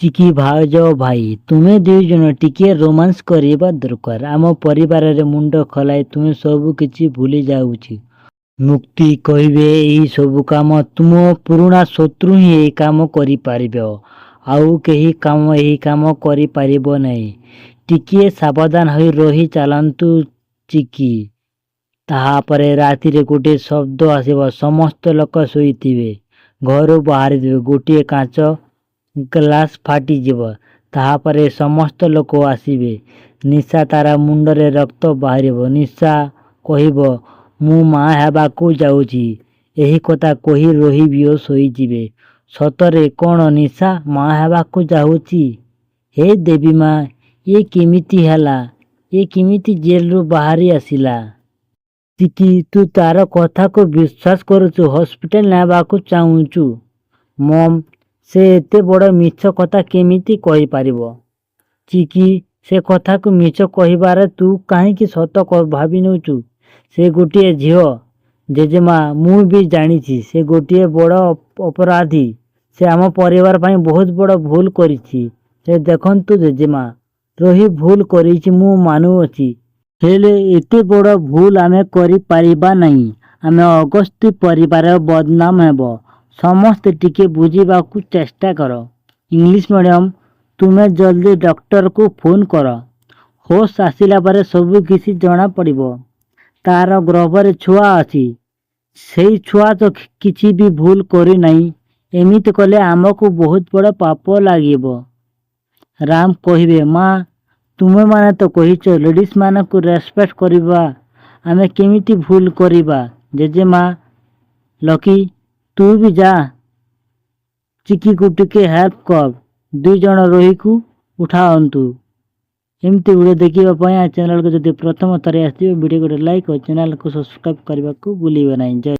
ଚିକି ଭାଉଜ ଭାଇ ତୁମେ ଦୁଇଜଣ ଟିକିଏ ରୋମାନ୍ସ କରିବା ଦରକାର। ଆମ ପରିବାରରେ ମୁଣ୍ଡ ଖଲାଇ ତୁମେ ସବୁ କିଛି ଭୁଲି ଯାଉଛି। ମୁକ୍ତି କହିବେ ଏହି ସବୁ କାମ ତୁମ ପୁରୁଣା ଶତ୍ରୁ ହିଁ ଏହି କାମ କରିପାରିବ। ଆଉ କେହି ଏହି କାମ କରିପାରିବ ନାହିଁ। ଟିକିଏ ସାବଧାନ ହୋଇ ରହି ଚାଲନ୍ତୁ ଚିକି। ତାହାପରେ ରାତିରେ ଗୋଟିଏ ଶବ୍ଦ ଆସିବ। ସମସ୍ତ ଲୋକ ଶୋଇଥିବେ। ଘରୁ ବାହାରିଥିବେ। ଗୋଟିଏ କାଚ ଗ୍ଲାସ ଫାଟିଯିବ। ତାହାପରେ ସମସ୍ତ ଲୋକ ଆସିବେ। ନିଶା ତାର ମୁଣ୍ଡରେ ରକ୍ତ ବାହାରିବ। ନିଶା କହିବ ମୁଁ ମା ହେବାକୁ ଯାଉଛି। ଏହି କଥା କହି ରହିବି ଓ ଶୋଇଯିବେ। ସତରେ କ'ଣ ନିଶା ମା ହେବାକୁ ଯାଉଛି? ହେ ଦେବୀ ମା, ଇଏ କେମିତି ହେଲା? ଇଏ କେମିତି ଜେଲରୁ ବାହାରି ଆସିଲା? ଚିକି ତୁ ତାର କଥାକୁ ବିଶ୍ୱାସ କରୁଛୁ? ହସ୍ପିଟାଲ ନେବାକୁ ଚାହୁଁଛୁ? ମମ୍, ସେ ଏତେ ବଡ଼ ମିଛ କଥା କେମିତି କହିପାରିବ? ଚିକି ସେ କଥାକୁ ମିଛ କହିବାରେ ତୁ କାହିଁକି ସତ ଭାବି ନେଉଛୁ? ସେ ଗୋଟିଏ ଝିଅ। ଜେଜେମା ମୁଁ ବି ଜାଣିଛି ସେ ଗୋଟିଏ ବଡ଼ ଅପରାଧୀ। ସେ ଆମ ପରିବାର ପାଇଁ ବହୁତ ବଡ଼ ଭୁଲ କରିଛି। ସେ ଦେଖନ୍ତୁ ଜେଜେମା, ରହି ଭୁଲ କରିଛି ମୁଁ ମାନୁଅଛି। ହେଲେ ଏତେ ବଡ଼ ଭୁଲ ଆମେ କରିପାରିବା ନାହିଁ। ଆମେ ଅଗସ୍ତି ପରିବାର ବଦନାମ ହେବ। ସମସ୍ତେ ଟିକେ ବୁଝିବାକୁ ଚେଷ୍ଟା କର। ଇଂଲିଶ ମିଡ଼ିୟମ, ତୁମେ ଜଲ୍ଦି ଡକ୍ଟରକୁ ଫୋନ କର। ହୋସ୍ ଆସିଲା ପରେ ସବୁ କିଛି ଜଣାପଡ଼ିବ। ତାର ଗର୍ଭରେ ଛୁଆ ଅଛି। ସେଇ ଛୁଆ ତ କିଛି ବି ଭୁଲ କରିନାହିଁ। ଏମିତି କଲେ ଆମକୁ ବହୁତ ବଡ଼ ପାପ ଲାଗିବ। ରାମ କହିବେ ମା, ତୁମେମାନେ ତ କହିଛ ଲେଡ଼ିଜମାନଙ୍କୁ ରେସପେକ୍ଟ କରିବା। ଆମେ କେମିତି ଭୁଲ କରିବା? ଜେଜେମା, ଲକି ତୁ ବି ଯା। ଚିକିକୁ ଟିକେ ହେଲ୍ପ କର। ଦୁଇଜଣ ରୋହିକୁ ଉଠାନ୍ତୁ। ଏମିତି ଭିଡ଼ିଓ ଦେଖିବା ପାଇଁ ଚ୍ୟାନେଲକୁ ଯଦି ପ୍ରଥମ ଥର ଆସିବେ ଭିଡ଼ିଓ ଗୋଟେ ଲାଇକ୍ ଓ ଚ୍ୟାନେଲକୁ ସବସ୍କ୍ରାଇବ କରିବାକୁ ଭୁଲିବେ ନାହିଁ। ଜୟ